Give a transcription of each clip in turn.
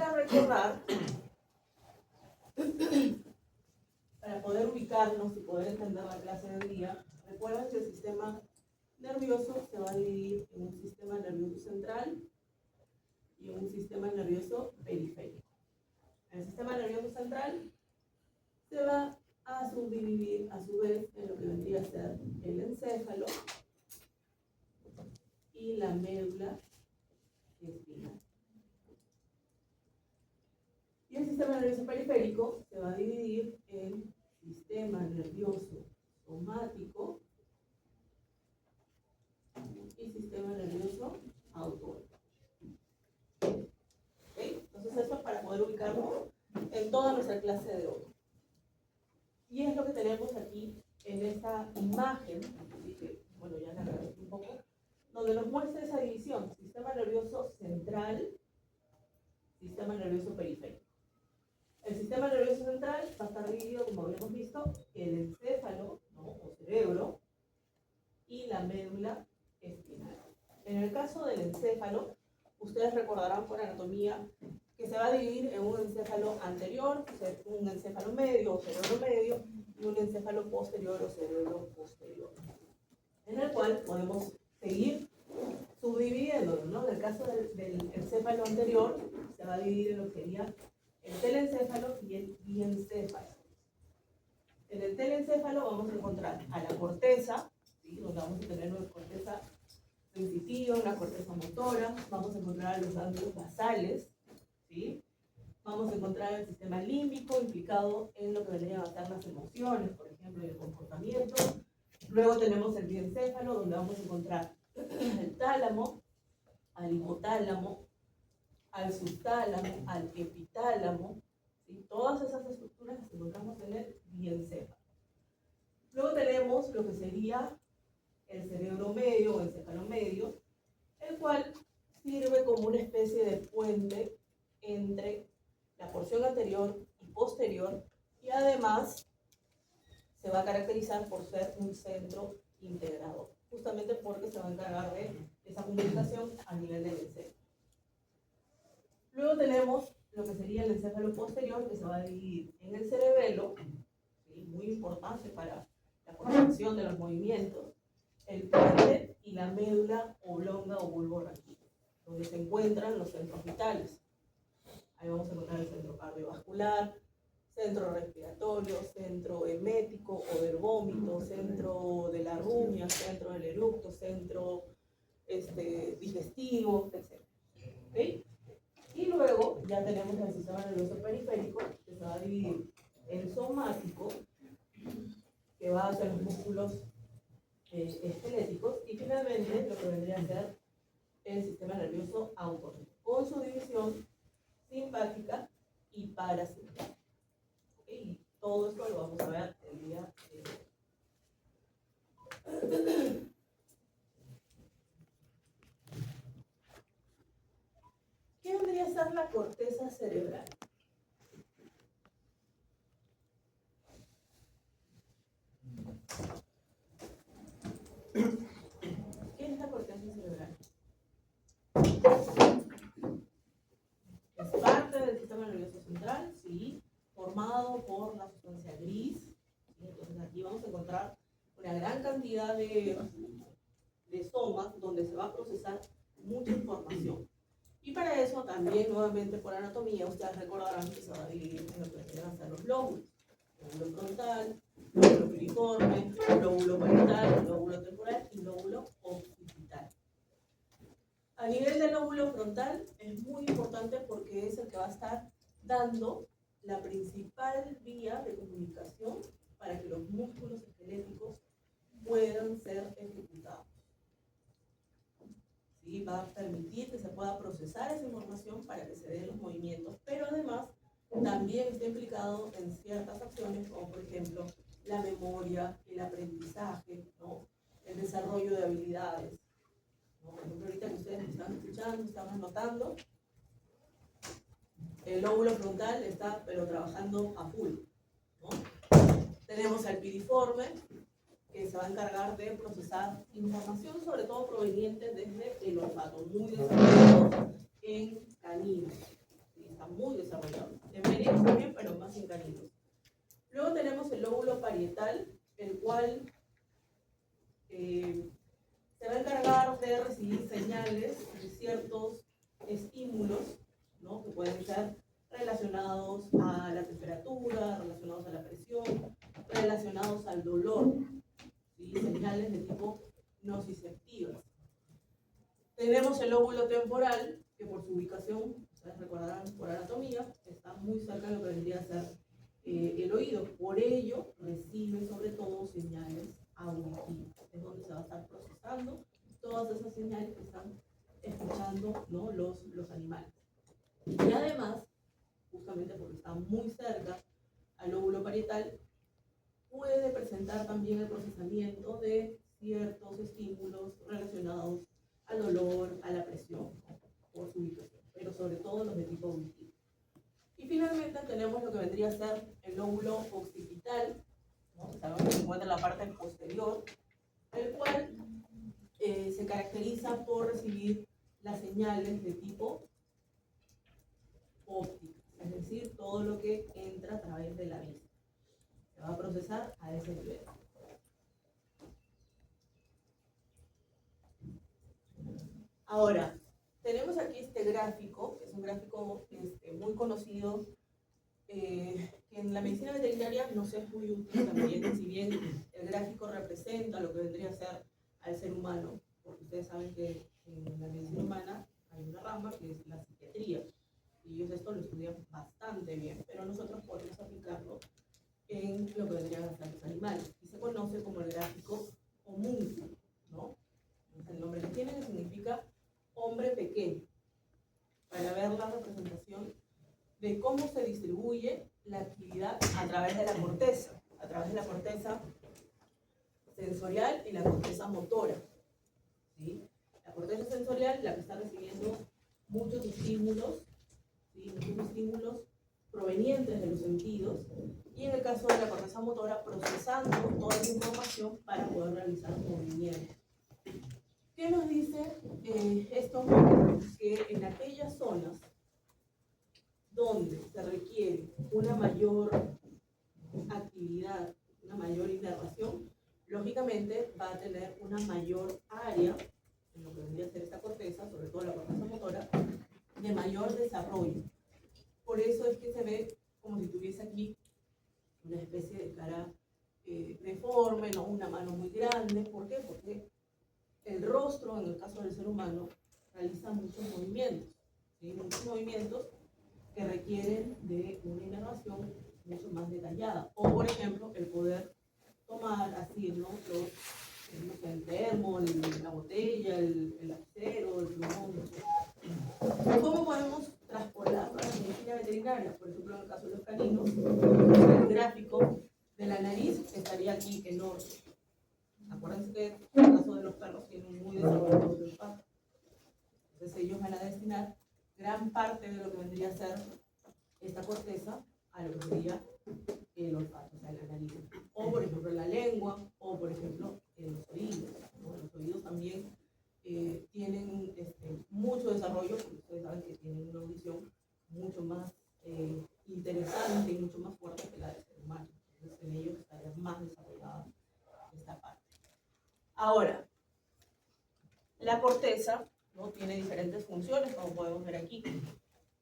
para recordar, para poder ubicarnos y poder entender la clase del día, recuerden que el sistema nervioso se va a dividir en un sistema nervioso central y en un sistema nervioso periférico. En el sistema nervioso central se va a subdividir a su vez en lo que vendría a ser el encéfalo y la médula espinal. Y el sistema nervioso periférico se va a dividir en sistema nervioso somático y sistema nervioso autónomo. ¿Okay? Entonces eso es para poder ubicarnos en toda nuestra clase de hoy. Y es lo que tenemos aquí en esta imagen, que, bueno, ya la agradezco un poco, donde nos muestra esa división: sistema nervioso central, sistema nervioso periférico. El sistema nervioso central va a estar dividido, como habíamos visto, el encéfalo, ¿no?, o cerebro, y la médula espinal. En el caso del encéfalo, ustedes recordarán por anatomía que se va a dividir en un encéfalo anterior, un encéfalo medio o cerebro medio, y un encéfalo posterior o cerebro posterior, en el cual podemos seguir subdividiéndolo, ¿no? En el caso del encéfalo anterior, se va a dividir en lo que sería el telencéfalo y el diencéfalo. En el telencéfalo vamos a encontrar a la corteza, ¿sí?, donde vamos a tener una corteza sensitiva, una corteza motora, vamos a encontrar a los ganglios basales, ¿sí? Vamos a encontrar el sistema límbico implicado en lo que vendrían a ser las emociones, por ejemplo, y el comportamiento. Luego tenemos el diencéfalo, donde vamos a encontrar el tálamo, al hipotálamo, al subtálamo, al epitálamo, ¿sí? Todas esas estructuras las encontramos en el diencéfalo. Luego tenemos lo que sería el cerebro medio o encéfalo medio, el cual sirve como una especie de puente entre la porción anterior y posterior, y además se va a caracterizar por ser un centro integrador, justamente porque se va a encargar de esa comunicación a nivel del encéfalo. Luego tenemos lo que sería el encéfalo posterior, que se va a dividir en el cerebelo, ¿sí?, muy importante para la coordinación de los movimientos, el puente y la médula oblonga o bulborraquídea, donde se encuentran los centros vitales. Ahí vamos a encontrar el centro cardiovascular, centro respiratorio, centro emético o del vómito, centro de la rumia, centro del eructo, centro digestivo, etc. ¿Okay? Y luego ya tenemos el sistema nervioso periférico, que se va a dividir en somático, que va hacia los músculos esqueléticos, y finalmente lo que vendría a ser el sistema nervioso autónomo, con su división simpática y parasimpática. ¿Okay? Y todo esto lo vamos a ver el día de hoy. ¿Qué vendría a ser la corteza cerebral? ¿Qué es la corteza cerebral? Es parte del sistema nervioso central, sí, formado por la sustancia gris. ¿Sí? Entonces aquí vamos a encontrar una gran cantidad de somas donde se va a procesar mucha información. Y para eso también, nuevamente por anatomía, ustedes recordarán que se va a dividir en lo que van a ser los lóbulos: lóbulo frontal, lóbulo piriforme, lóbulo parietal, lóbulo temporal y lóbulo occipital. A nivel del lóbulo frontal es muy importante porque es el que va a estar dando la principal vía de comunicación para que los músculos esqueléticos puedan ser ejecutados. ¿Sí? Va a permitir que se pueda procesar esa información para que se den los movimientos, pero además también está implicado en ciertas acciones, como por ejemplo la memoria, el aprendizaje, ¿no?, el desarrollo de habilidades. Por ejemplo, ahorita que ustedes me están escuchando, estamos notando, el lóbulo frontal está pero trabajando a full, ¿no? Tenemos al piriforme, que se va a encargar de procesar información, sobre todo proveniente desde el olfato, muy desarrollado en caninos. Está muy el lóbulo parietal, el cual se va a encargar de recibir señales de ciertos estímulos, ¿no? Que pueden ser relacionados a la temperatura, relacionados a la presión, relacionados al dolor, ¿sí? Señales de tipo nociceptivas. Tenemos el lóbulo temporal, que por su ubicación, ustedes recordarán por anatomía, está muy cerca de lo que vendría a ser el oído. Por ello, recibe sobre todo señales auditivas. Es donde se va a estar procesando todas esas señales que están escuchando, ¿no? los animales. Y además, justamente porque está muy cerca al lóbulo parietal, puede presentar también el procesamiento de ciertos estímulos relacionados al dolor, a la presión, ¿no? Por su ubicación, pero sobre todo los de tipo auditivo. Y finalmente tenemos lo que vendría a ser el lóbulo occipital, ¿no? Sabemos que se encuentra en la parte posterior, el cual se caracteriza por recibir las señales de tipo óptica, es decir, todo lo que entra a través de la vista. Se va a procesar a ese nivel. Ahora, tenemos aquí este gráfico, que es un gráfico muy conocido, que en la medicina veterinaria nos es muy útil también, si bien el gráfico representa lo que vendría a ser al ser humano, porque ustedes saben que en la medicina humana hay una rama que es la psiquiatría, y ellos esto lo estudian bastante bien, pero nosotros podemos aplicarlo en lo que vendrían a ser los animales, y se conoce como el gráfico homúnculo, ¿no? El nombre que tiene significa hombre pequeño, para ver la representación de cómo se distribuye la actividad a través de la corteza sensorial y la corteza motora, ¿sí? La corteza sensorial, la que está recibiendo muchos estímulos, ¿sí? Muchos estímulos provenientes de los sentidos, y en el caso de la corteza motora, procesando toda esa información para poder realizar movimientos. ¿Qué nos dice esto? Que en aquellas zonas donde se requiere una mayor actividad, una mayor inervación, lógicamente va a tener una mayor área, en lo que vendría a ser esta corteza, sobre todo la corteza motora, de mayor desarrollo. Por eso es que se ve como si tuviese aquí una especie de cara deforme, ¿no? Una mano muy grande. ¿Por qué? Porque el rostro, en el caso del ser humano, realiza muchos movimientos, ¿sí? Muchos movimientos que requieren de una inervación mucho más detallada. O, por ejemplo, el poder tomar así, ¿no? El termo, la botella, el lapicero, el plumón, no sé. ¿Cómo podemos traspolarlo a la medicina veterinaria? Por ejemplo, en el caso de los caninos, el gráfico de la nariz estaría aquí enorme. Acuérdense que en el caso de los perros tienen muy desarrollado el olfato. Entonces ellos van a destinar gran parte de lo que vendría a ser esta corteza a lo que sería el olfato, o sea, la nariz. O por ejemplo la lengua, o por ejemplo los oídos, ¿no? Los oídos también tienen mucho desarrollo, porque ustedes saben que tienen una audición mucho más interesante y mucho más fuerte que la del ser humano. Entonces en ellos estaría más desarrollada esta parte. Ahora, la corteza, ¿no? Tiene diferentes funciones, como podemos ver aquí.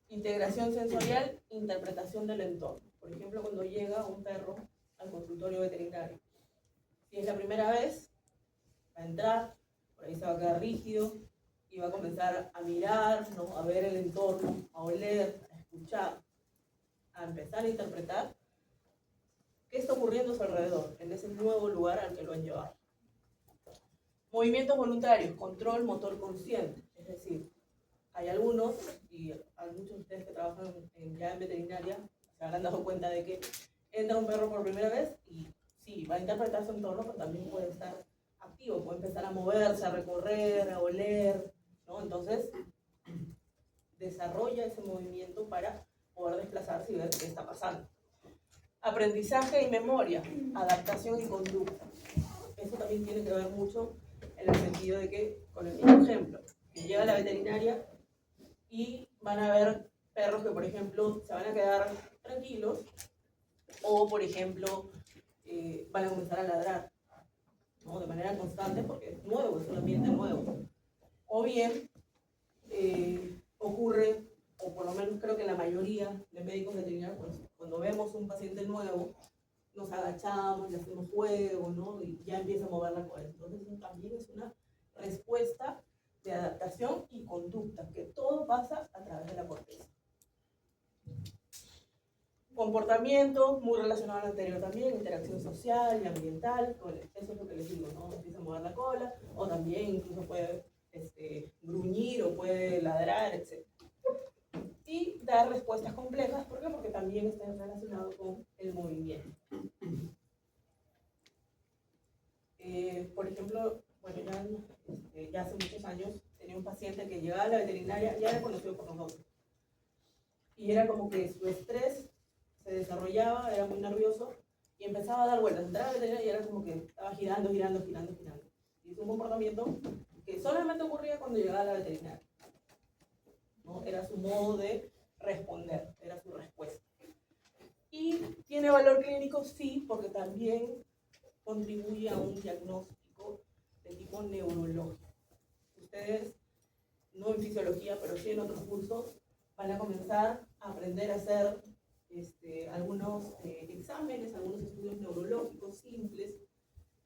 Integración sensorial, interpretación del entorno. Por ejemplo, cuando llega un perro al consultorio veterinario, si es la primera vez, va a entrar, por ahí se va a quedar rígido y va a comenzar a mirar, ¿no? A ver el entorno, a oler, a escuchar, a empezar a interpretar qué está ocurriendo a su alrededor, en ese nuevo lugar al que lo han llevado. Movimientos voluntarios, control motor consciente, es decir, hay algunos, y hay muchos de ustedes que trabajan ya en veterinaria, se habrán dado cuenta de que entra un perro por primera vez y sí, va a interpretar su entorno, pero también puede estar activo, puede empezar a moverse, a recorrer, a oler, ¿no? Entonces, desarrolla ese movimiento para poder desplazarse y ver qué está pasando. Aprendizaje y memoria, adaptación y conducta. Eso también tiene que ver mucho en el sentido de que, con el mismo ejemplo, que llega a la veterinaria y van a ver perros que, por ejemplo, se van a quedar tranquilos O, por ejemplo, van a comenzar a ladrar, ¿no? De manera constante porque es nuevo, es un ambiente nuevo. O bien ocurre, o por lo menos creo que la mayoría de médicos veterinarios, pues, cuando vemos un paciente nuevo, nos agachamos, le hacemos juego, ¿no? Y ya empieza a mover la cola. Entonces eso también es una respuesta de adaptación y conducta, que todo pasa a través de la corteza. Comportamiento, muy relacionado al anterior también, interacción social y ambiental, bueno, eso es lo que les digo, ¿no? Empieza a mover la cola, o también incluso puede gruñir o puede ladrar, etc. Y dar respuestas complejas, ¿por qué? Porque también está relacionado con el movimiento. Por ejemplo, bueno, ya hace muchos años tenía un paciente que llegaba a la veterinaria, ya era conocido por nosotros, y era como que su estrés se desarrollaba, era muy nervioso, y empezaba a dar vueltas, entraba a la veterinaria y era como que estaba girando. Y es un comportamiento que solamente ocurría cuando llegaba a la veterinaria, ¿no? Era su modo de responder, era su respuesta. Y tiene valor clínico, sí, porque también contribuye a un diagnóstico de tipo neurológico. Ustedes, no en fisiología, pero sí en otros cursos, van a comenzar a aprender a hacer algunos exámenes, algunos estudios neurológicos simples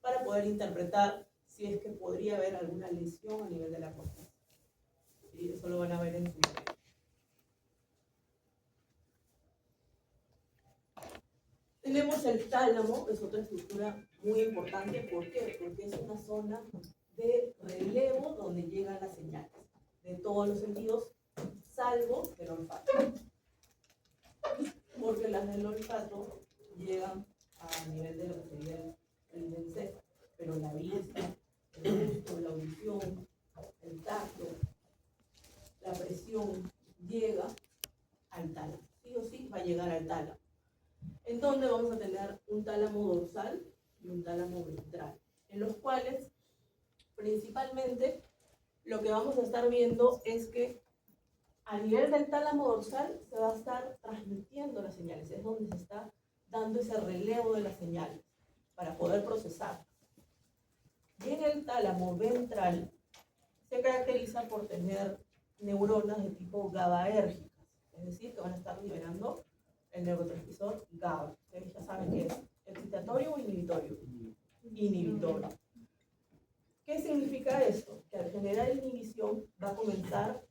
para poder interpretar si es que podría haber alguna lesión a nivel de la corteza. ¿Sí? Eso lo van a ver en su video. Tenemos el tálamo, es otra estructura muy importante. ¿Por qué? Porque es una zona de relevo donde llegan las señales de todos los sentidos, salvo del olfato. Porque las del olfato llegan a nivel de lo que sería el encéfalo, pero la vista, el gusto, la audición, el tacto, la presión, llega al tálamo. Sí o sí va a llegar al tálamo, en donde vamos a tener un tálamo dorsal y un tálamo ventral, en los cuales principalmente lo que vamos a estar viendo es que a nivel del tálamo dorsal se va a estar transmitiendo las señales, es donde se está dando ese relevo de las señales para poder procesar. Y en el tálamo ventral se caracteriza por tener neuronas de tipo GABAérgicas, es decir, que van a estar liberando el neurotransmisor GABA. Ustedes ya saben qué es, excitatorio o inhibitorio. Inhibitorio. ¿Qué significa esto? Que al generar inhibición va a comenzar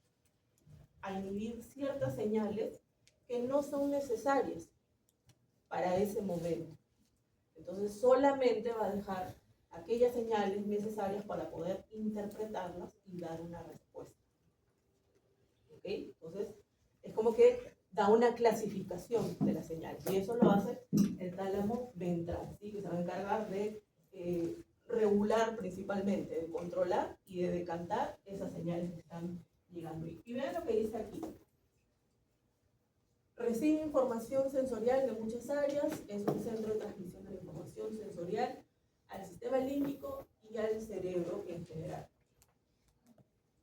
a inhibir ciertas señales que no son necesarias para ese momento. Entonces solamente va a dejar aquellas señales necesarias para poder interpretarlas y dar una respuesta. ¿Ok? Entonces es como que da una clasificación de las señales, y eso lo hace el tálamo ventral, ¿sí? Que se va a encargar de regular principalmente, de controlar y de decantar esas señales que están llegando. Y vean lo que dice aquí. Recibe información sensorial de muchas áreas, es un centro de transmisión de la información sensorial al sistema límbico y al cerebro en general.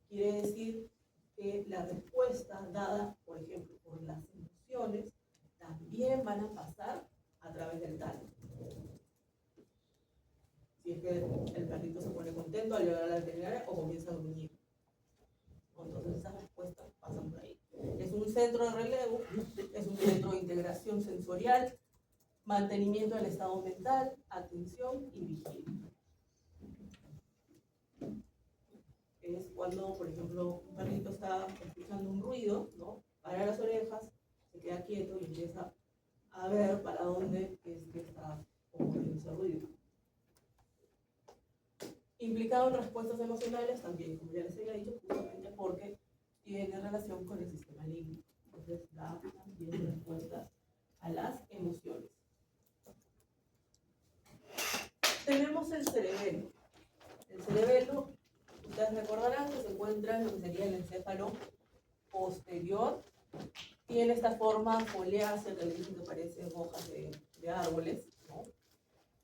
Quiere decir que la respuesta dada, por ejemplo, por las emociones, también van a pasar a través del tálamo. Si es que el perrito se pone contento al llegar a la veterinaria o comienza a gruñir. Entonces esas respuestas pasan por ahí. Es un centro de relevo, es un centro de integración sensorial, mantenimiento del estado mental, atención y vigilia. Es cuando, por ejemplo, un perrito está escuchando un ruido, ¿no? Para las orejas, se queda quieto y empieza a ver para dónde es que está ocurriendo ese ruido. Implicado en respuestas emocionales también, como ya les había dicho, justamente porque tiene relación con el sistema límbico. Entonces da también respuestas a las emociones. Tenemos el cerebelo. El cerebelo, ustedes recordarán que se encuentra en lo que sería el encéfalo posterior. Tiene esta forma foliácea que le dicen que parecen hojas de árboles, ¿no?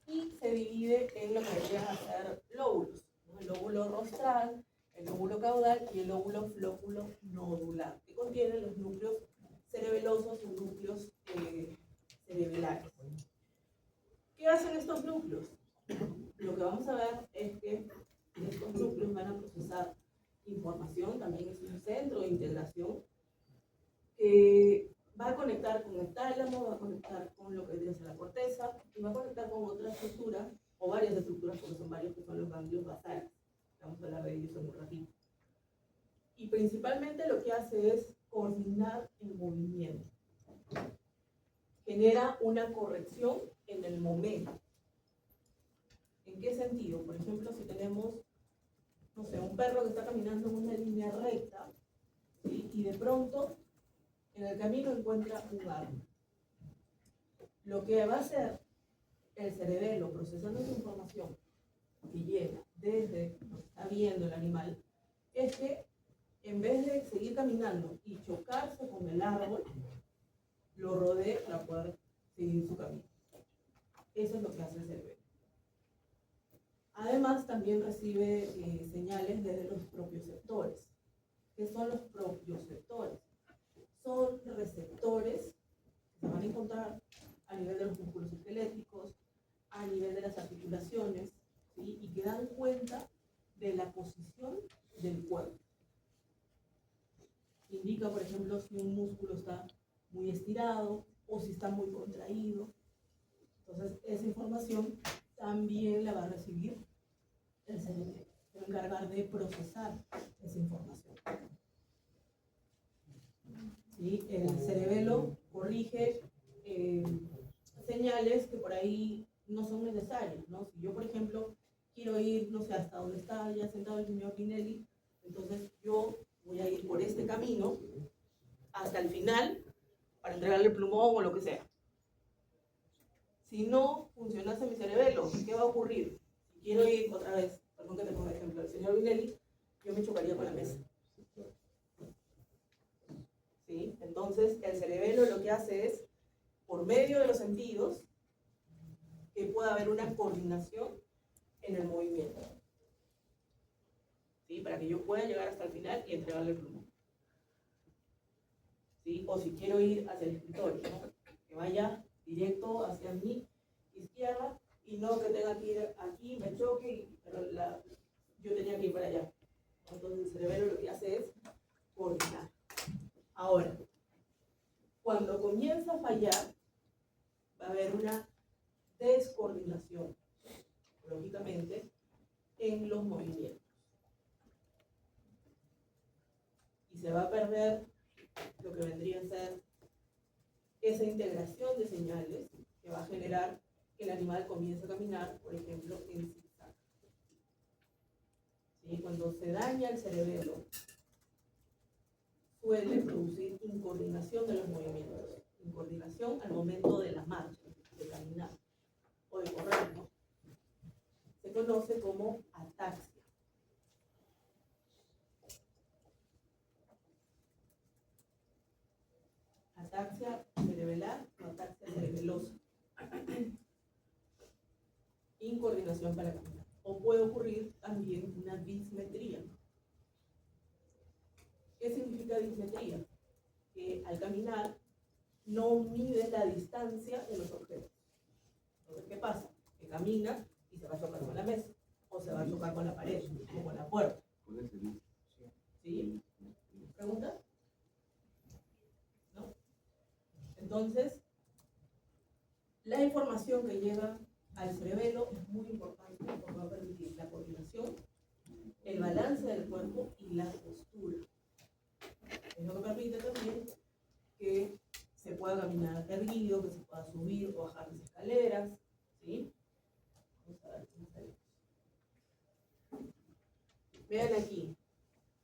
Y se divide en lo que vendrían a ser lóbulos, ¿no? El lóbulo rostral, el lóbulo caudal y el lóbulo flóculo nodular, que contienen los núcleos cerebelosos y núcleos cerebelares. ¿Qué hacen estos núcleos? Lo que vamos a ver es que estos núcleos van a procesar información, también es un centro de integración que va a conectar con el tálamo, va a conectar con lo que es la corteza y va a conectar con otra estructura o varias estructuras, porque son varios que son los ganglios basales. Vamos a hablar de ellos en un ratito. Y principalmente lo que hace es coordinar el movimiento. Genera una corrección en el momento. ¿En qué sentido? Por ejemplo, si tenemos, no sé, un perro que está caminando en una línea recta, ¿sí? Y de pronto en el camino encuentra un árbol. Lo que va a hacer el cerebelo procesando esa información que llega desde lo que está viendo el animal es que en vez de seguir caminando y chocarse con el árbol, lo rodee para poder seguir su camino. Eso es lo que hace el cerebelo. Además, también recibe señales desde los propioceptores. ¿Qué son los propioceptores? Son receptores que se van a encontrar a nivel de los músculos esqueléticos, a nivel de las articulaciones, ¿sí? Y que dan cuenta de la posición del cuerpo. Indica, por ejemplo, si un músculo está muy estirado o si está muy contraído. Entonces, esa información también la va a recibir el cerebelo. Se va a encargar de procesar esa información. ¿Sí? El cerebelo corrige señales que por ahí no son necesarias, ¿no? Si yo, por ejemplo, quiero ir, no sé, hasta donde está ya sentado el señor Pinelli, entonces yo voy a ir por este camino hasta el final para entregarle el plumón o lo que sea. Si no funcionase mi cerebelo, ¿qué va a ocurrir? Si quiero ir otra vez, perdón que te ponga ejemplo, el señor Pinelli, yo me chocaría con la mesa. ¿Sí? Entonces, el cerebelo lo que hace es, por medio de los sentidos, que pueda haber una coordinación en el movimiento. ¿Sí? Para que yo pueda llegar hasta el final y entregarle el plumón. ¿Sí? O si quiero ir hacia el escritorio, ¿no? Que vaya directo hacia mi izquierda y no que tenga que ir aquí, me choque, pero yo tenía que ir para allá. Entonces el cerebelo lo que hace es coordinar. Ahora, cuando comienza a fallar, va a haber una descoordinación, lógicamente, en los movimientos. Y se va a perder lo que vendría a ser esa integración de señales que va a generar que el animal comience a caminar, por ejemplo, en zigzag. ¿Sí? Cuando se daña el cerebelo, suele producir incoordinación de los movimientos, incoordinación al momento de la marcha, de caminar o de correr, ¿no? Se conoce como ataxia. Ataxia cerebelar o ataxia cerebelosa. Incoordinación para caminar. O puede ocurrir también una dismetría. ¿Qué significa dismetría? Que al caminar no mide la distancia de los objetos. Entonces, ¿qué pasa? Que camina y se va a chocar con la mesa, o se va a chocar con la pared, o con la puerta. ¿Sí? ¿Pregunta? ¿No? Entonces, la información que llega al cerebelo es muy importante porque va a permitir la coordinación, el balance del cuerpo y la postura. Es lo que permite también que se pueda caminar erguido, que se pueda subir o bajar las escaleras, ¿sí? Vamos a ver cómo está esto. Vean aquí,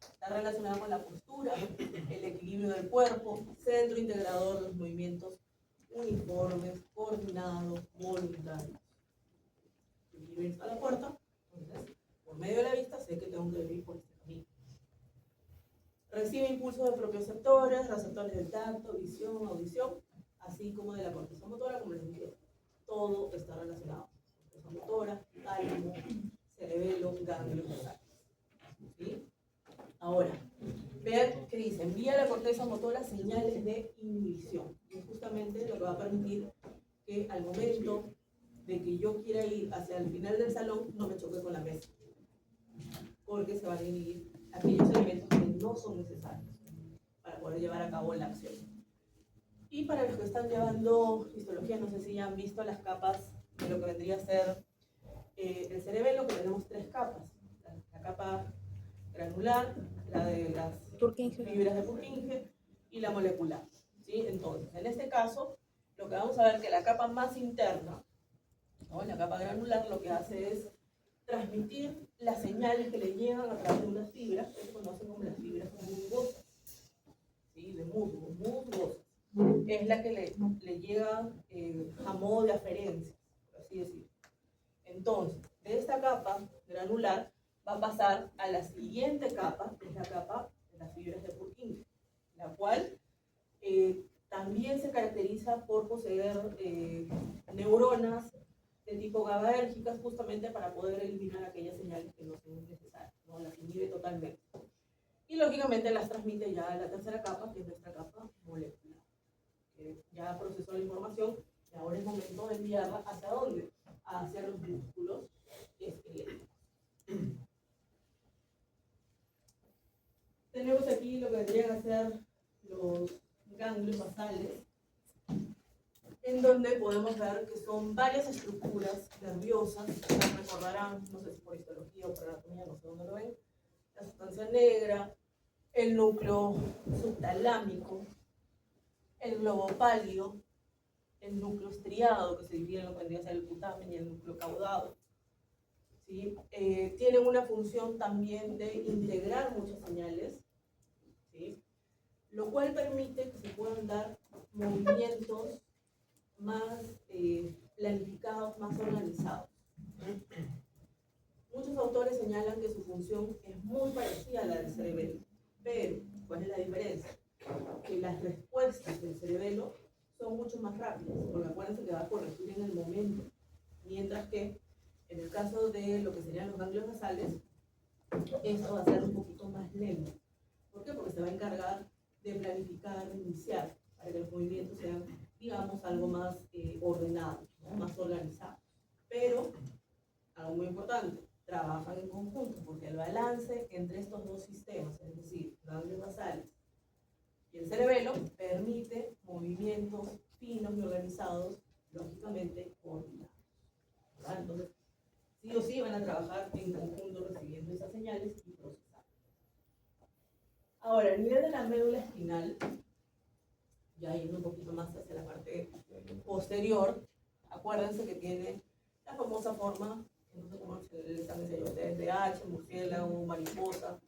está relacionado con la postura, el equilibrio del cuerpo, centro integrador de los movimientos uniformes, coordinados, voluntarios. Si quiero ir a la puerta, entonces, por medio de la vista, sé que tengo que ir por este camino. Recibe impulsos de propioceptores, receptores del tacto, visión, audición, así como de la corteza motora, como les dije. Todo está relacionado. Corteza motora, tálamo, cerebelo, ganglios basales. ¿Sí? Ahora, vean que dice, envía a la corteza motora señales de inhibición. Y es justamente lo que va a permitir que al momento de que yo quiera ir hacia el final del salón no me choque con la mesa, porque se van a inhibir aquellos elementos que no son necesarios para poder llevar a cabo la acción. Y para los que están llevando histología, no sé si ya han visto las capas de lo que vendría a ser el cerebelo, que tenemos tres capas. La capa granular, la de las fibras de Purkinje y la molecular. ¿Sí? Entonces, en este caso, lo que vamos a ver es que la capa más interna, ¿no? La capa granular, lo que hace es transmitir las señales que le llegan a través de unas fibras, que se conocen como las fibras musgosas, ¿sí? De musgo, musgosas. Es la que le llega a modo de aferencia, por así decirlo. Entonces, de esta capa granular va a pasar a la siguiente capa, que es la capa de las fibras de Purkinje, la cual también se caracteriza por poseer neuronas de tipo GABAérgicas, justamente para poder eliminar aquellas señales que no son necesarias, ¿no? Las inhibe totalmente. Y lógicamente las transmite ya a la tercera capa, que es nuestra capa molecular, que ya procesó la información y ahora es momento de enviarla hacia dónde, hacia los músculos esqueléticos. Tenemos aquí lo que vendrían a ser los ganglios basales, en donde podemos ver que son varias estructuras nerviosas. Ustedes recordarán, no sé si por histología o por anatomía, no sé dónde lo ven, la sustancia negra, el núcleo subtalámico, el globo pálido, el núcleo estriado, que se divide en lo que vendría a ser el putamen, y el núcleo caudado. ¿Sí? Tienen una función también de integrar muchas señales, ¿sí? Lo cual permite que se puedan dar movimientos más planificados, más organizados. Muchos autores señalan que su función es muy parecida a la del cerebelo, pero ¿cuál es la diferencia? Que las respuestas del cerebelo son mucho más rápidas, porque acuérdense que va a corregir en el momento, mientras que en el caso de lo que serían los ganglios basales, esto va a ser un poquito más lento. ¿Por qué? Porque se va a encargar de planificar, de iniciar, para que los movimientos sean, digamos, algo más ordenados, ¿no? Más organizados. Pero, algo muy importante, trabajan en conjunto, porque el balance entre estos dos sistemas, es decir, ganglios basales y el cerebelo, permite movimientos finos y organizados, lógicamente coordinados. ¿Verdad? Entonces, sí o sí van a trabajar en conjunto recibiendo esas señales y procesando. Ahora, a nivel de la médula espinal, ya yendo un poquito más hacia la parte posterior, acuérdense que tiene la famosa forma, que no sé cómo les están enseñando ustedes, de H, murciélago, mariposa,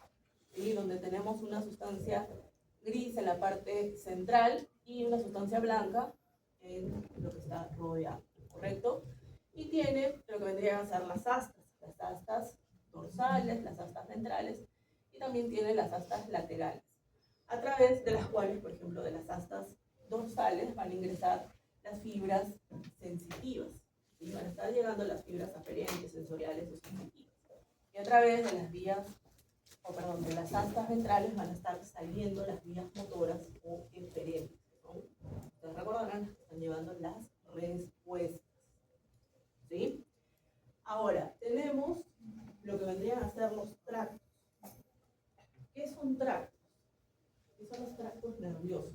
¿sí? Donde tenemos una sustancia gris en la parte central y una sustancia blanca en lo que está rodeado, ¿correcto? Y tiene lo que vendrían a ser las astas dorsales, las astas ventrales, y también tiene las astas laterales, a través de las cuales, por ejemplo, de las astas dorsales van a ingresar las fibras sensitivas, ¿sí? Van a estar llegando las fibras aferentes, sensoriales o sensitivas, y a través de las vías, de las astas ventrales van a estar saliendo las vías motoras o eferentes, ¿no? Ustedes recordarán las que están llevando las respuestas, ¿sí? Ahora, tenemos lo que vendrían a ser los tractos. ¿Qué son tractos? ¿Qué son los tractos nerviosos?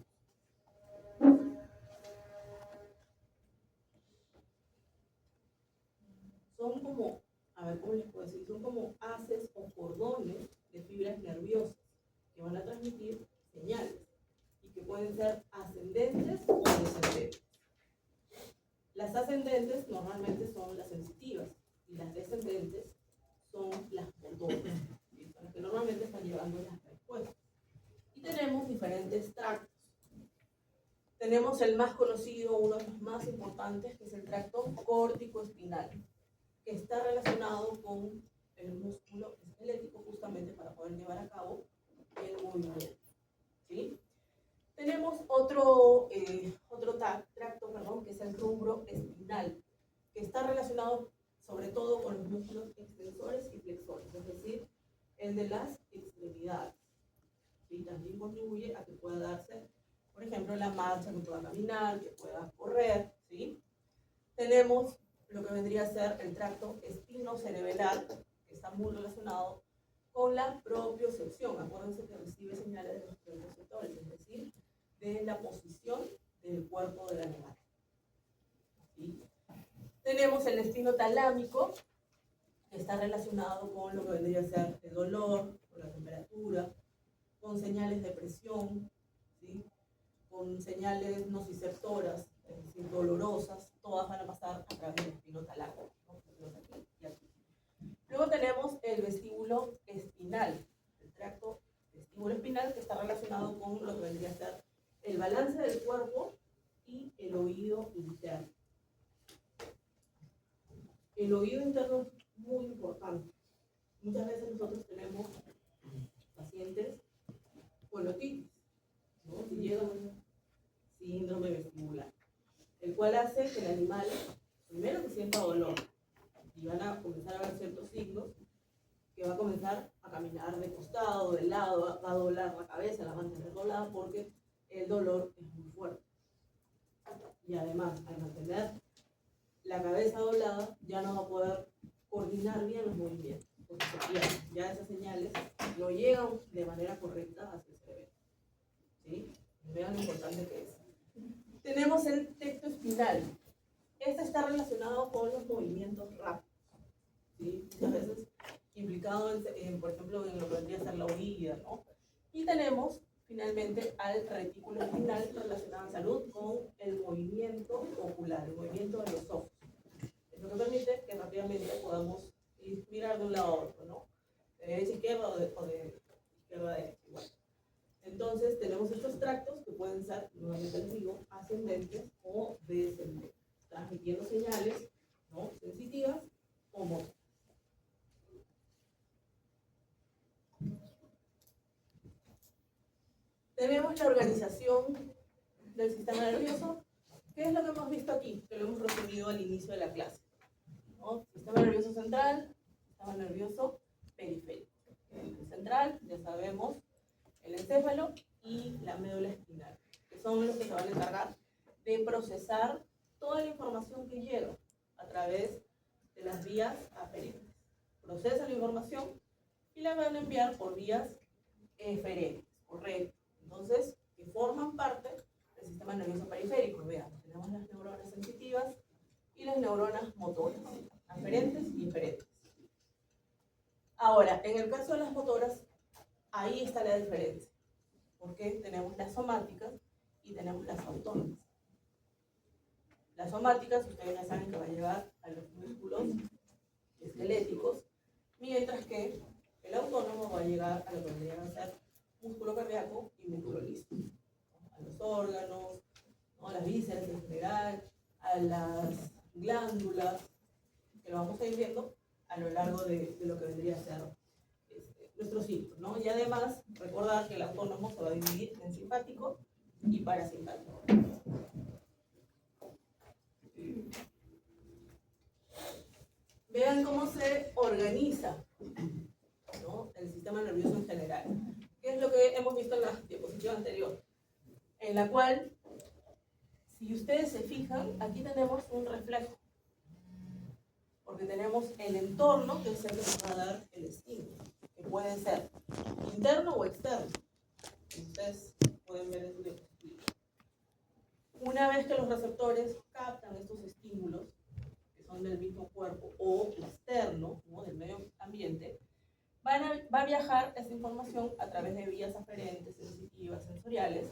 Son como, a ver cómo les puedo decir, son como haces o cordones de fibras nerviosas que van a transmitir señales y que pueden ser ascendentes o descendentes. Las ascendentes normalmente son las sensitivas y las descendentes son las motoras, ¿sí? Son las que normalmente están llevando las respuestas. Y tenemos diferentes tractos. Tenemos el más conocido, uno de los más importantes, que es el tracto córtico-espinal, que está relacionado con el músculo esquelético justamente para poder llevar a cabo el movimiento, ¿sí? Tenemos otro tracto, perdón, que es el rubro espinal, que está relacionado sobre todo con los músculos extensores y flexores, es decir, el de las extremidades. ¿Sí? También contribuye a que pueda darse, por ejemplo, la marcha, que pueda caminar, que pueda correr, ¿sí? Tenemos lo que vendría a ser el tracto espinocerebelar, que está muy relacionado con la propiocepción. Acuérdense que recibe señales de los propioceptores, es decir, de la posición del cuerpo del animal. ¿Sí? Tenemos el espino talámico, que está relacionado con lo que vendría a ser el dolor, con la temperatura, con señales de presión, ¿sí? Con señales nociceptoras, es decir, dolorosas, todas van a pasar a través del espino talámico, ¿no? Aquí y aquí. Luego tenemos el vestíbulo espinal, el tracto vestíbulo espinal, que está relacionado con lo que vendría a ser el balance del cuerpo y el oído interno. El oído interno es muy importante. Muchas veces nosotros tenemos pacientes con otitis, ¿no? Si llega un síndrome vestibular, el cual hace que el animal primero que sienta dolor y van a comenzar a ver ciertos signos, que va a comenzar a caminar de costado, de lado, va a doblar la cabeza, la va a mantener doblada porque el dolor es muy fuerte. Y además, al mantener la cabeza doblada, ya no va a poder coordinar bien los movimientos, porque se pierden. Ya esas señales no llegan de manera correcta hacia el cerebro. ¿Sí? Vean lo importante que es. Tenemos el tecto espinal. Este está relacionado con los movimientos rápidos. ¿Sí? Muchas veces implicado, por ejemplo, en lo que vendría a ser la huida, ¿no? Y tenemos finalmente al retículo espinal relacionado en salud con el movimiento ocular, el movimiento de los ojos. Es lo que permite que rápidamente podamos mirar de un lado a otro, ¿no? De derecha a izquierda o de izquierda a derecha, igual. Entonces tenemos estos tractos que pueden ser, nuevamente les digo, ascendentes o descendentes, transmitiendo señales, ¿no? Sensitivas o motoras. Tenemos la organización del sistema nervioso. ¿Qué es lo que hemos visto aquí? Que lo hemos resumido al inicio de la clase, ¿no? Sistema nervioso central, sistema nervioso periférico. El central, ya sabemos, el encéfalo y la médula espinal, que son los que se van a encargar de procesar toda la información que llega a través de las vías aferentes. Procesan la información y la van a enviar por vías eferentes, correcto. Entonces, que forman parte del sistema nervioso periférico. Veamos, tenemos las neuronas sensitivas y las neuronas motoras, aferentes y eferentes. Ahora, en el caso de las motoras, ahí está la diferencia, porque tenemos las somáticas y tenemos las autónomas. Las somáticas, ustedes ya saben que va a llevar a los músculos esqueléticos, mientras que el autónomo va a llegar a lo que vendrían a ser músculo cardíaco y músculo liso, ¿no? A los órganos, ¿no? A las vísceras en general, a las glándulas, que lo vamos a ir viendo a lo largo de lo que vendría a ser nuestro ciclo, ¿no? Y además, recordar que el autónomo se va a dividir en simpático y parasimpático. Vean cómo se organiza, ¿no? El sistema nervioso en general. ¿Qué es lo que hemos visto en la diapositiva anterior? En la cual, si ustedes se fijan, aquí tenemos un reflejo. Porque tenemos el entorno, que es el que nos va a dar el estímulo, que puede ser interno o externo. Ustedes pueden ver en su diapositiva. Una vez que los receptores captan estos estímulos, que son del mismo cuerpo, o externo, ¿no? Del medio ambiente, va a viajar esa información a través de vías aferentes, sensitivas, sensoriales,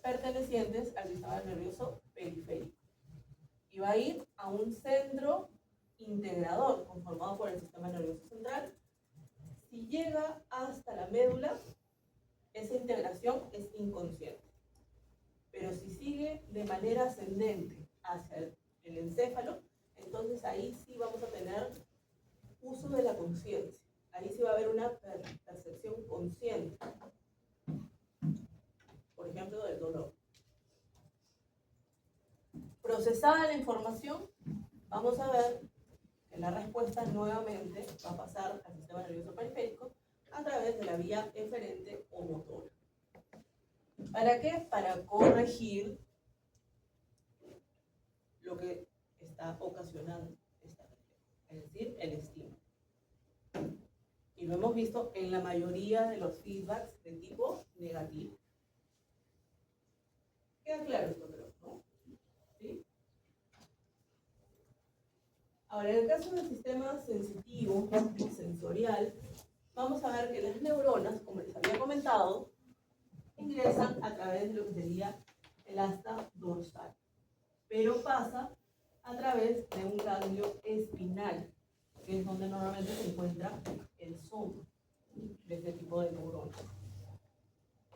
pertenecientes al sistema nervioso periférico. Y va a ir a un centro integrador conformado por el sistema nervioso central. Si llega hasta la médula, esa integración es inconsciente. Pero si sigue de manera ascendente hacia el encéfalo, entonces ahí sí vamos a tener uso de la conciencia. Ahí sí va a haber una percepción consciente, por ejemplo, del dolor. Procesada la información, vamos a ver que la respuesta nuevamente va a pasar al sistema nervioso periférico a través de la vía eferente o motora. ¿Para qué? Para corregir lo que está ocasionando es decir, el estímulo. Y lo hemos visto en la mayoría de los feedbacks de tipo negativo. ¿Queda claro esto, creo, no? ¿Sí? Ahora, en el caso del sistema sensitivo y sensorial, vamos a ver que las neuronas, como les había comentado, ingresan a través de lo que sería el asta dorsal, pero pasa a través de un ganglio espinal, que es donde normalmente se encuentra el soma de este tipo de neuronas.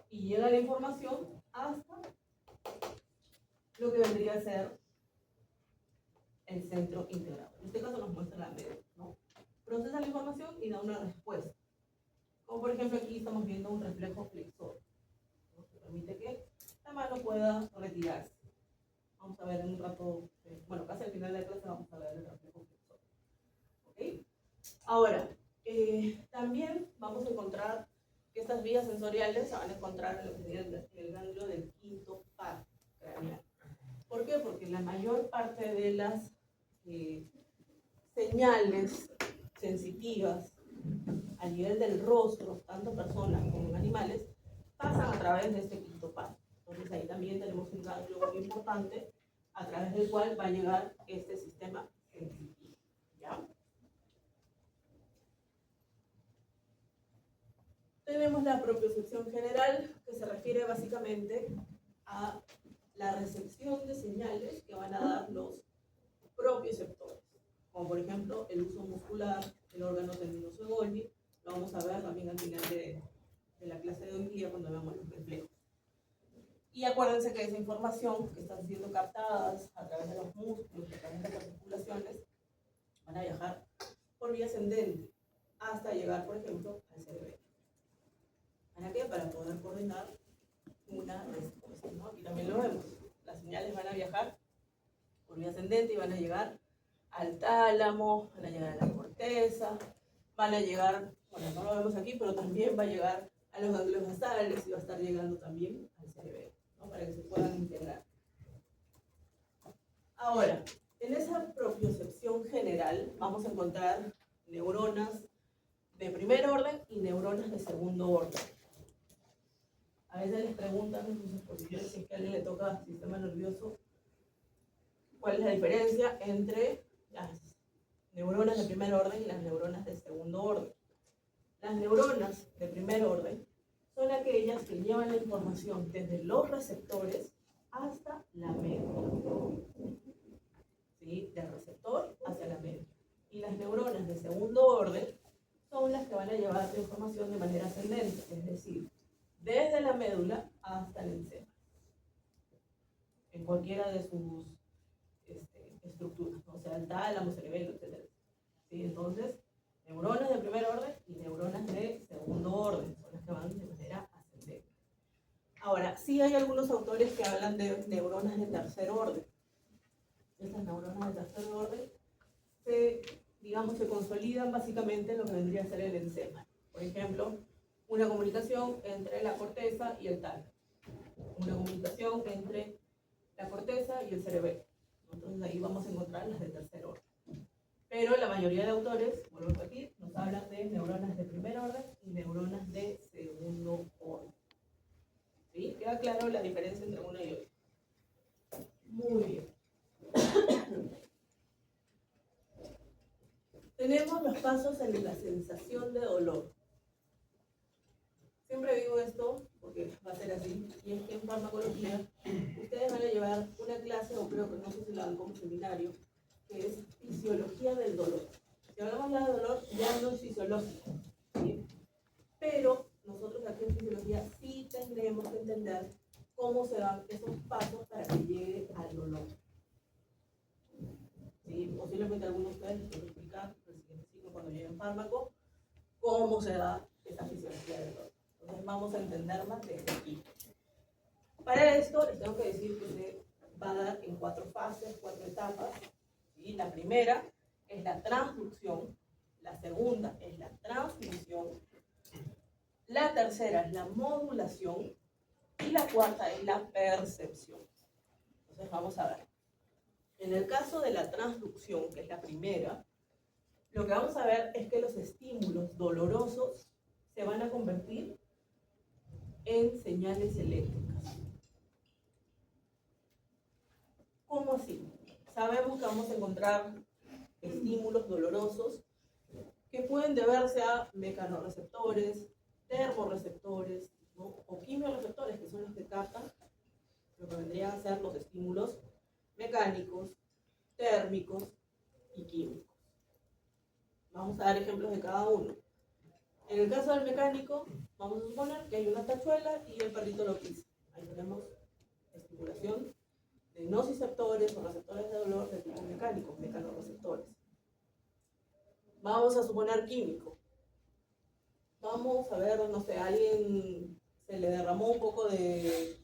Y llega la información hasta lo que vendría a ser el centro integrado. En este caso nos muestra la médula, ¿no? Procesa la información y da una respuesta. Como por ejemplo aquí estamos viendo un reflejo flexor, ¿no? Que permite que la mano pueda retirarse. Vamos a ver en un rato, bueno, casi al final de la clase vamos a ver el reflejo flexor. ¿Ok? Ahora, también vamos a encontrar que estas vías sensoriales se van a encontrar en lo que sería el ganglio del quinto par craneal. ¿Por qué? Porque la mayor parte de las señales sensitivas a nivel del rostro, tanto personas como animales, pasan a través de este quinto par. Entonces ahí también tenemos un ganglio muy importante a través del cual va a llegar este sistema sensitivo. ¿Ya? Tenemos la propiocepción general, que se refiere básicamente a la recepción de señales que van a dar los propioceptores, como por ejemplo el uso muscular, el órgano tendinoso de Golgi. Lo vamos a ver también al final de la clase de hoy día cuando veamos los reflejos. Y acuérdense que esa información que están siendo captadas a través de los músculos, a través de las articulaciones, van a viajar por vía ascendente hasta llegar, por ejemplo, al cerebro. ¿Para qué? Para poder coordinar una respuesta, ¿no? Aquí también lo vemos. Las señales van a viajar por vía ascendente y van a llegar al tálamo, van a llegar a la corteza, van a llegar, bueno, no lo vemos aquí, pero también va a llegar a los ganglios basales y va a estar llegando también al cerebro, ¿no? Para que se puedan integrar. Ahora, en esa propiocepción general vamos a encontrar neuronas de primer orden y neuronas de segundo orden. A veces les preguntan en sus exposiciones si es que a alguien le toca sistema nervioso, ¿cuál es la diferencia entre las neuronas de primer orden y las neuronas de segundo orden? Las neuronas de primer orden son aquellas que llevan la información desde los receptores hasta la médula. ¿Sí? Del receptor hacia la médula. Y las neuronas de segundo orden son las que van a llevar la información de manera ascendente, es decir, desde la médula hasta el encéfalo, en cualquiera de sus estructuras, o sea, el tálamo, cerebelo, etc. ¿Sí? Entonces, neuronas de primer orden y neuronas de segundo orden son las que van de manera ascendente. Ahora, sí hay algunos autores que hablan de neuronas de tercer orden. Estas neuronas de tercer orden se consolidan básicamente en lo que vendría a ser el encéfalo. Por ejemplo, una comunicación entre la corteza y el tálamo. Una comunicación entre la corteza y el cerebelo. Entonces ahí vamos a encontrar las de tercer orden. Pero la mayoría de autores, vuelvo a repetir, nos hablan de neuronas de primer orden y neuronas de segundo orden. ¿Sí? ¿Queda claro la diferencia entre una y otra? Muy bien. Tenemos los pasos en la sensación de dolor. Siempre digo esto porque va a ser así, y es que en farmacología ustedes van a llevar una clase, o creo que no sé si la dan como seminario, que es fisiología del dolor. Si hablamos ya de dolor, ya no es fisiológico, ¿sí? Pero nosotros aquí en fisiología sí tendremos que entender cómo se dan esos pasos para que llegue al dolor. ¿Sí? Posiblemente algunos de ustedes les pueden explicar el siguiente ciclo cuando llegue en fármaco cómo se da esa fisiología del dolor. Entonces vamos a entender más desde aquí. Para esto les tengo que decir que se va a dar en 4 fases, 4 etapas. ¿Sí? La primera es la transducción, la segunda es la transmisión, la tercera es la modulación y la cuarta es la percepción. Entonces vamos a ver. En el caso de la transducción, que es la primera, lo que vamos a ver es que los estímulos dolorosos se van a convertir en señales eléctricas. ¿Cómo así? Sabemos que vamos a encontrar estímulos dolorosos que pueden deberse a mecanorreceptores, termorreceptores, ¿no? O quimiorreceptores, que son los que captan lo que vendrían a ser los estímulos mecánicos, térmicos y químicos. Vamos a dar ejemplos de cada uno. En el caso del mecánico, vamos a suponer que hay una tachuela y el perrito lo pisa. Ahí tenemos estimulación de nociceptores o receptores de dolor de tipo mecánico, mecanorreceptores. Vamos a suponer químico. Vamos a ver, no sé, a alguien se le derramó un poco de,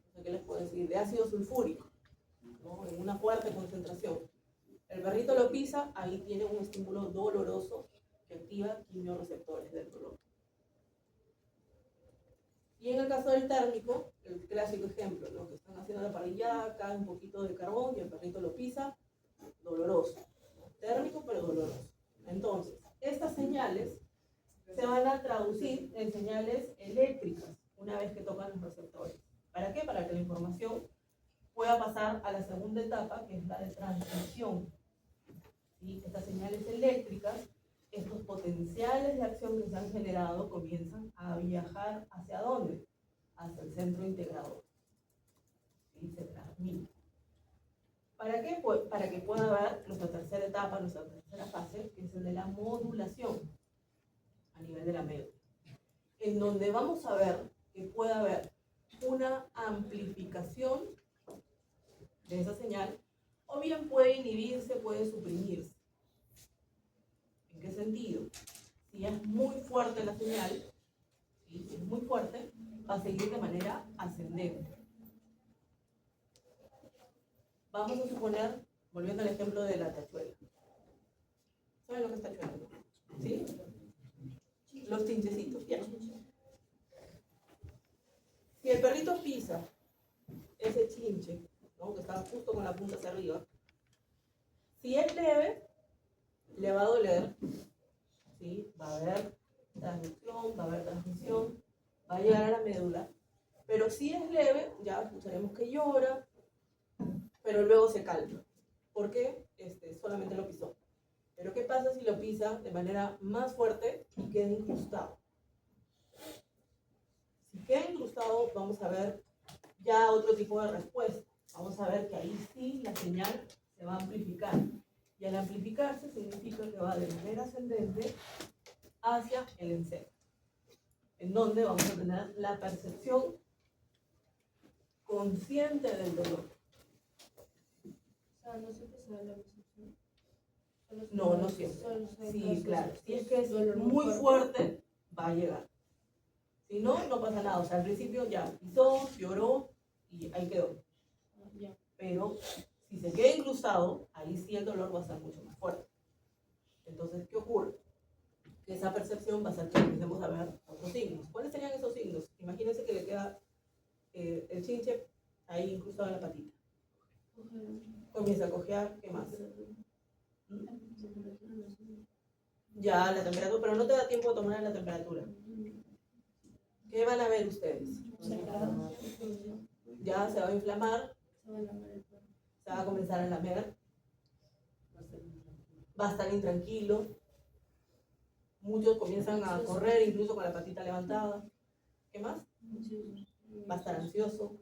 no sé qué les puedo decir, de ácido sulfúrico, ¿no? En una fuerte concentración. El perrito lo pisa, ahí tiene un estímulo doloroso que activa quimiorreceptores del dolor. Y en el caso del térmico, el clásico ejemplo, ¿no? Que están haciendo la parrilla, cae un poquito de carbón y el perrito lo pisa, doloroso. Térmico, pero doloroso. Entonces, estas señales se van a traducir en señales eléctricas una vez que tocan los receptores. ¿Para qué? Para que la información pueda pasar a la segunda etapa, que es la de transmisión. ¿Sí? Estas señales eléctricas, estos potenciales de acción que se han generado, comienzan a viajar ¿hacia dónde? Hacia el centro integrador. ¿Sí? Se transmite. ¿Para qué? Pues para que pueda haber nuestra tercera etapa, nuestra tercera fase, que es el de la modulación a nivel de la médula, en donde vamos a ver que puede haber una amplificación de esa señal, o bien puede inhibirse, puede suprimirse. ¿En qué sentido? Si es muy fuerte la señal, ¿sí? Si es muy fuerte, va a seguir de manera ascendente. Vamos a suponer, volviendo al ejemplo de la tachuela. ¿Saben lo que es tachuela? ¿Sí? Los chinchecitos, ya. Si el perrito pisa ese chinche, ¿no? Que está justo con la punta hacia arriba, si es leve, le va a doler, ¿sí? Va a haber transducción, va a haber transmisión, va a llegar a la médula, pero si es leve, ya escucharemos que llora, pero luego se calma. ¿Por qué? Solamente lo pisó. Pero ¿qué pasa si lo pisa de manera más fuerte y queda incrustado? Si queda incrustado, vamos a ver ya otro tipo de respuesta. Vamos a ver que ahí sí la señal se va a amplificar. Y al amplificarse significa que va de manera ascendente hacia el encéfalo, en donde vamos a tener la percepción consciente del dolor. O sea, no siempre se da la percepción. No, no siempre. Sí, claro. Si es que es muy fuerte, va a llegar. Si no, no pasa nada. O sea, al principio ya pisó, lloró y ahí quedó. Pero si se queda incrustado, ahí sí el dolor va a ser mucho más fuerte. Entonces, ¿qué ocurre? Que esa percepción va a ser que empecemos a ver otros signos. ¿Cuáles serían esos signos? Imagínense que le queda el chinche ahí incrustado en la patita. Comienza a cojear, ¿qué más? Ya, la temperatura, pero no te da tiempo de tomar la temperatura. ¿Qué van a ver ustedes? Ya se va a inflamar, se va a comenzar a lamer, va a estar intranquilo, muchos comienzan a correr incluso con la patita levantada. ¿Qué más? Va a estar ansioso,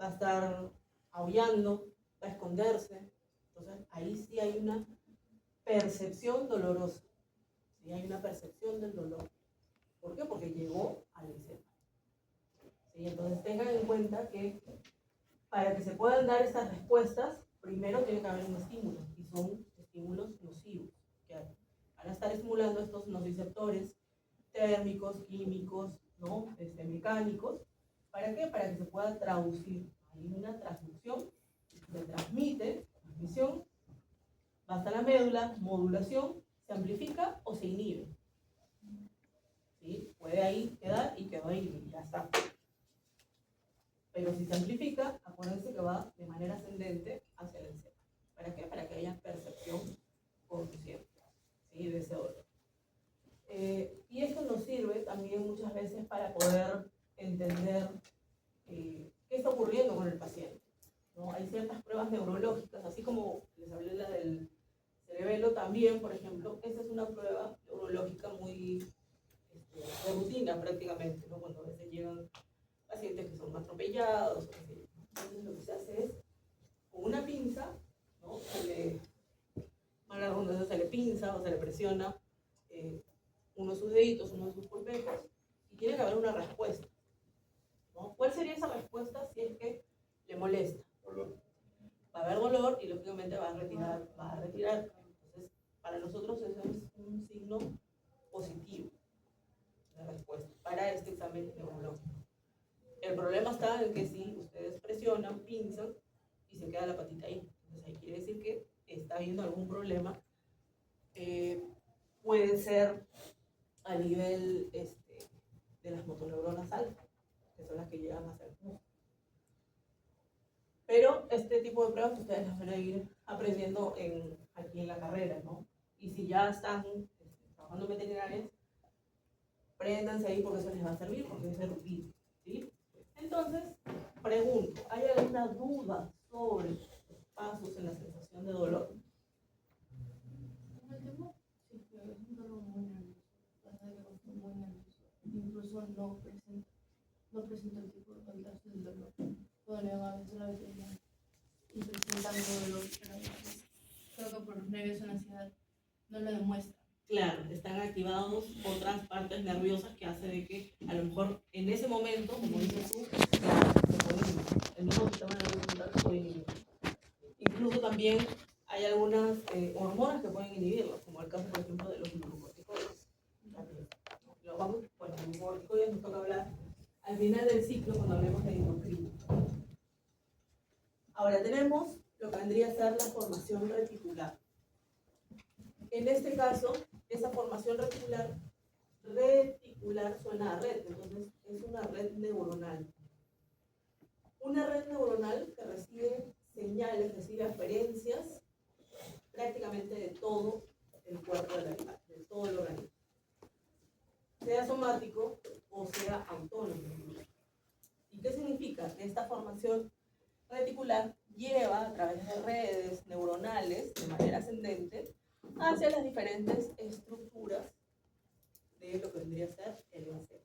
va a estar aullando, va a esconderse. Entonces ahí sí hay una percepción dolorosa, sí hay una percepción del dolor. ¿Por qué? Porque llegó al encéfalo. ¿Sí? Entonces tengan en cuenta que para que se puedan dar estas respuestas, primero tiene que haber un estímulo, y son estímulos nocivos, que van a estar estimulando estos nociceptores térmicos, químicos, ¿no? Mecánicos. ¿Para qué? Para que se pueda traducir. Hay una transducción, se transmite, transmisión, va hasta la médula, modulación, se amplifica o se inhibe. ¿Sí? Puede ahí quedar y quedó ahí, ya está. Pero si se amplifica, acuérdense que va de manera ascendente hacia el encéfalo. ¿Para qué? Para que haya percepción consciente. ciertas pruebas neurológicas, así como les hablé la del cerebelo también, por ejemplo, esta es una prueba neurológica muy de rutina prácticamente, ¿no? Cuando a veces llegan pacientes que son atropellados, entonces lo que se hace es, con una pinza, ¿no? Se le pinza o se le presiona uno de sus deditos, uno de sus pulpejos, y tiene que haber una respuesta, ¿no? ¿Cuál sería esa respuesta si es que le molesta? Dolor. Va a haber dolor y lógicamente va a retirar. Entonces, para nosotros eso es un signo positivo de respuesta para este examen neurológico. El problema está en que si ustedes presionan, pinzan y se queda la patita ahí. Entonces ahí quiere decir que está habiendo algún problema. Puede ser a nivel de las motoneuronas alfa, que son las que llegan a ser músculo. Pero este tipo de pruebas ustedes las van a ir aprendiendo aquí en la carrera, ¿no? Y si ya están trabajando en veterinarias, préndanse ahí porque eso les va a servir, porque es de rutina, ¿sí? Entonces, pregunto, ¿hay alguna duda sobre los pasos en la sensación de dolor? ¿Cómo el tema? Sí, pero es un dolor muy nervioso. Pasa de que estoy muy nervioso. Incluso no presento el tipo de contraste del dolor. Cuando le van a veces a la veterinaria y presentando dolor, pero a veces creo que por los nervios o la ansiedad no lo demuestra. Claro, están activados otras partes nerviosas que hace de que a lo mejor en ese momento, como dices tú, se puede inhibir. El mismo sistema nervioso central se puede inhibir. Incluso también hay algunas hormonas que pueden inhibirlo, como el caso, por ejemplo, de los glucocorticoides. Bueno, los glucocorticoides nos toca hablar al final del ciclo cuando hablemos de endocrino. Ahora tenemos lo que vendría a ser la formación reticular. En este caso, esa formación reticular suena a red, entonces es una red neuronal. Una red neuronal que recibe señales, recibe aferencias prácticamente de todo el cuerpo del animal, de todo el organismo. Sea somático o sea autónomo. ¿Y qué significa? Que esta formación reticular lleva a través de redes neuronales de manera ascendente hacia las diferentes estructuras de lo que vendría a ser el encéfalo.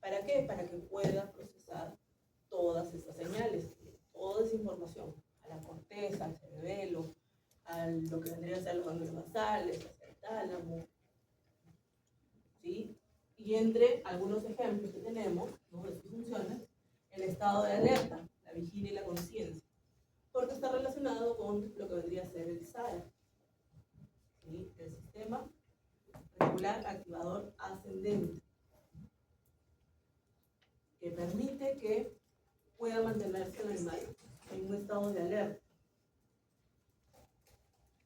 ¿Para qué? Para que pueda procesar todas estas señales, toda esa información, a la corteza, al cerebelo, a lo que vendría a ser los ganglios basales, hacia el tálamo, ¿sí? Y entre algunos ejemplos que tenemos, ¿no?, de sus funciones, el estado de alerta, la vigilia y la conciencia, porque está relacionado con lo que vendría a ser el SARA, ¿sí?, el sistema reticular activador ascendente, que permite que pueda mantenerse el animal en un estado de alerta.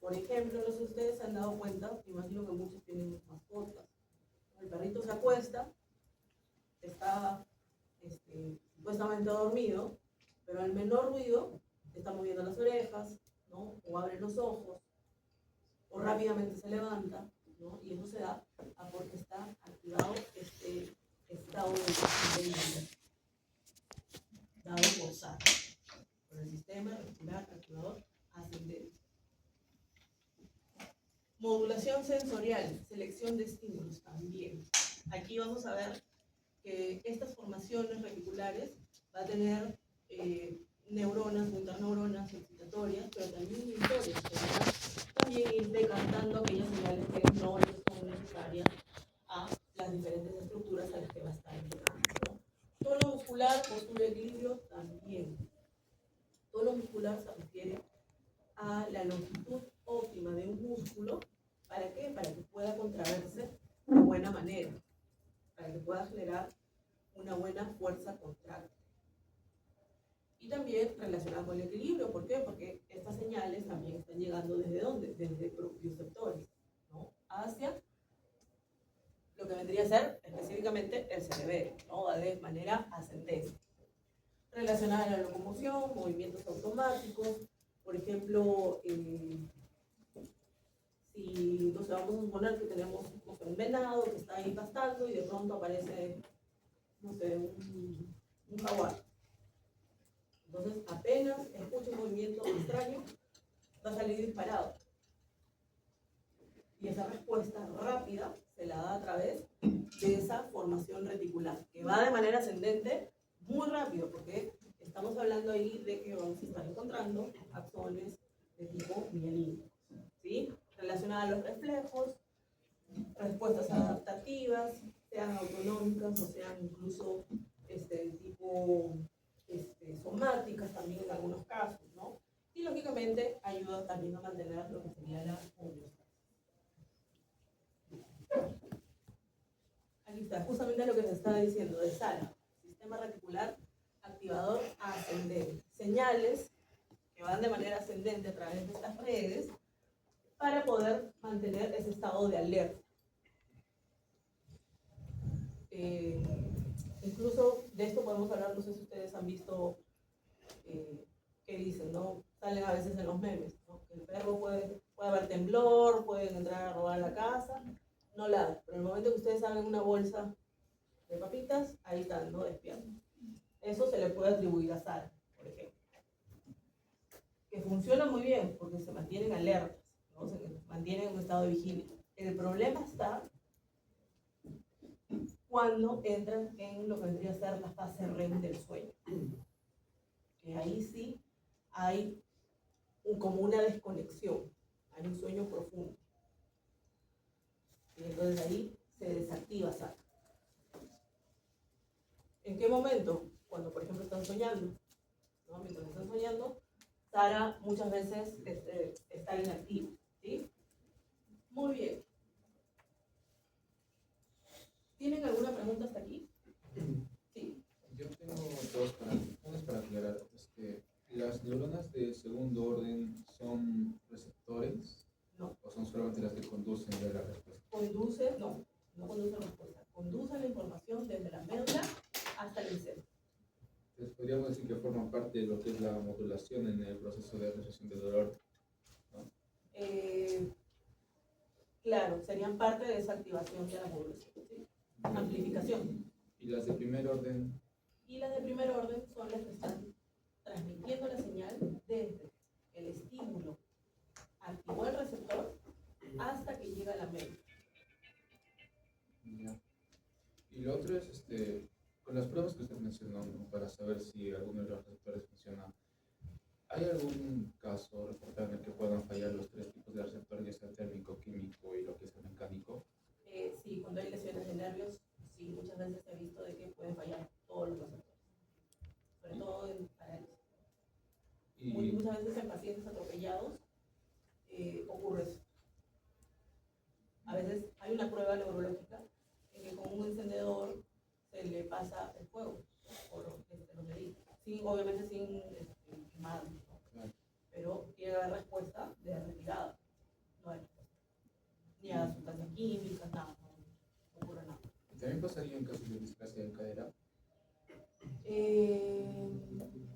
Por ejemplo, no sé si ustedes se han dado cuenta, imagino que muchos tienen mascotas. El perrito se acuesta, está supuestamente dormido, pero al menor ruido está moviendo las orejas, ¿no?, o abre los ojos, o rápidamente se levanta, ¿no? Y eso se da a porque está activado este estado de vida dado por SAR, por el sistema reticular activador ascendente. Modulación sensorial, selección de estímulos también. Aquí vamos a ver que estas formaciones reticulares va a tener neuronas, interneuronas excitatorias, pero también inhibitorias, que van a también ir decantando aquellas señales que no les son necesarias a las diferentes estructuras a las que va a estar llegando, ¿no? Tono muscular, postura y equilibrio también. Tono muscular se refiere a la longitud óptima de un músculo. ¿Para qué? Para que pueda contraerse de buena manera, para que pueda generar una buena fuerza contráctil. Y también relacionado con el equilibrio. ¿Por qué? Porque estas señales también están llegando ¿desde dónde? Desde propioceptores, ¿no?, hacia lo que vendría a ser específicamente el cerebelo, ¿no?, va de manera ascendente. Relacionada a la locomoción, movimientos automáticos, por ejemplo, si nos vamos a suponer que tenemos, no sé, un venado que está ahí pastando y de pronto aparece, no sé, un jaguar. Entonces, apenas escucha un movimiento extraño, va a salir disparado. Y esa respuesta rápida se la da a través de esa formación reticular, que va de manera ascendente muy rápido, porque estamos hablando ahí de que vamos a estar encontrando axones de tipo mielino, ¿sí? Relacionadas a los reflejos, respuestas adaptativas, sean autonómicas o sean incluso tipo somáticas también en algunos casos, ¿no? Y lógicamente ayuda también a mantener lo que sería la homeostasis. Aquí está, justamente lo que se estaba diciendo de SARA, sistema reticular activador ascendente. Señales que van de manera ascendente a través de estas redes para poder mantener ese estado de alerta. Incluso de esto podemos hablar, no sé si ustedes han visto que dicen, ¿no? Salen a veces en los memes, ¿no? Que el perro puede haber temblor, pueden entrar a robar la casa, no ladra, pero en el momento que ustedes abren una bolsa de papitas, ahí están, ¿no? Despiertos. Eso se le puede atribuir a Sara, por ejemplo. Que funciona muy bien porque se mantienen alertas, ¿no? Se mantienen en un estado de vigilia. El problema está cuando entran en lo que vendría a ser la fase REM del sueño. Que ahí sí hay como una desconexión, hay un sueño profundo. Y entonces ahí se desactiva SARA. ¿En qué momento? Cuando, por ejemplo, están soñando, ¿no? Mientras están soñando, SARA muchas veces está inactiva, ¿sí? Muy bien. ¿Tienen alguna pregunta hasta aquí? Sí. Yo tengo dos unas para aclarar. ¿Las neuronas de segundo orden son receptores? No. ¿O son solamente las que conducen a la respuesta? No conduce la respuesta. Conduce la información desde la médula hasta el cerebro. Entonces podríamos decir que forman parte de lo que es la modulación en el proceso de asociación de dolor, ¿no? Claro, serían parte de esa activación de la modulación, ¿sí? Amplificación. ¿Y las de primer orden? Y las de primer orden son las que están transmitiendo la señal desde el estímulo activó el receptor hasta que llega a la médula. Ya. Y lo otro es, con las pruebas que usted mencionó, ¿no? Para saber si alguno de los receptores funciona, ¿hay algún caso reportado en el que puedan fallar los tres tipos de receptores, ya sea térmico, químico y lo que es el mecánico? Sí, cuando hay lesiones de nervios, sí, muchas veces se ha visto de que pueden fallar todos los receptores, sobre todo en parálisis. Muchas veces en pacientes atropellados ocurre eso. A veces hay una prueba neurológica en que con un encendedor se le pasa el fuego por los deditos, obviamente sin quemar, ¿no? Claro. Pero tiene que haber respuesta de retirada, no hay respuesta. Ni a sustancias químicas, nada, no ocurre nada. ¿También pasaría en casos de displasia de cadera?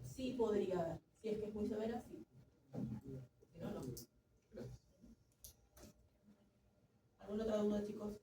Sí podría haber, si es que es muy severa, sí. Si no, no. Gracias. ¿Alguna otra duda, chicos?